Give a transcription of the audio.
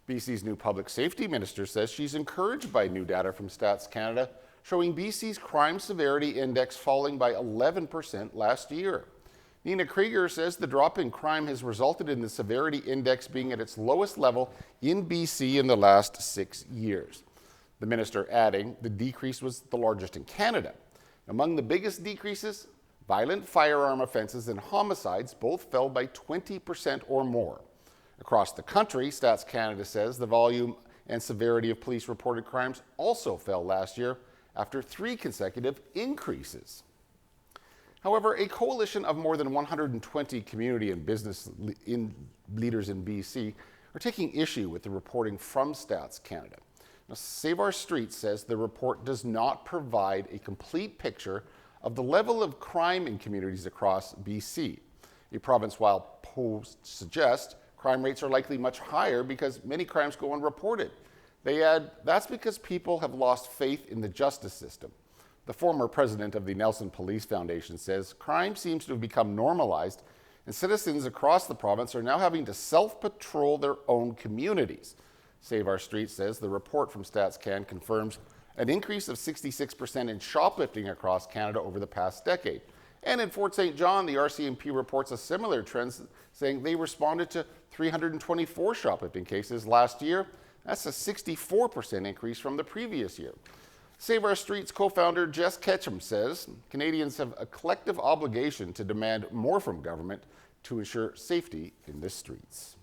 BC's new public safety minister says she's encouraged by new data from Stats Canada showing BC's crime severity index falling by 11% last year. Nina Krieger says the drop in crime has resulted in the severity index being at its lowest level in BC in the last 6 years. The minister adding the decrease was the largest in Canada. Among the biggest decreases, violent firearm offences and homicides both fell by 20% or more. Across the country, Stats Canada says the volume and severity of police-reported crimes also fell last year after 3 consecutive increases. However, a coalition of more than 120 community and business leaders in BC are taking issue with the reporting from Stats Canada. Now, Save Our Streets says the report does not provide a complete picture of the level of crime in communities across BC. A province-wide post suggests crime rates are likely much higher because many crimes go unreported. They add, that's because people have lost faith in the justice system. The former president of the Nelson Police Foundation says crime seems to have become normalized and citizens across the province are now having to self-patrol their own communities. Save Our Streets says the report from Stats Can confirms an increase of 66% in shoplifting across Canada over the past decade. And in Fort St. John, the RCMP reports a similar trend, saying they responded to 324 shoplifting cases last year. That's a 64% increase from the previous year. Save Our Streets co-founder Jess Ketchum says Canadians have a collective obligation to demand more from government to ensure safety in the streets.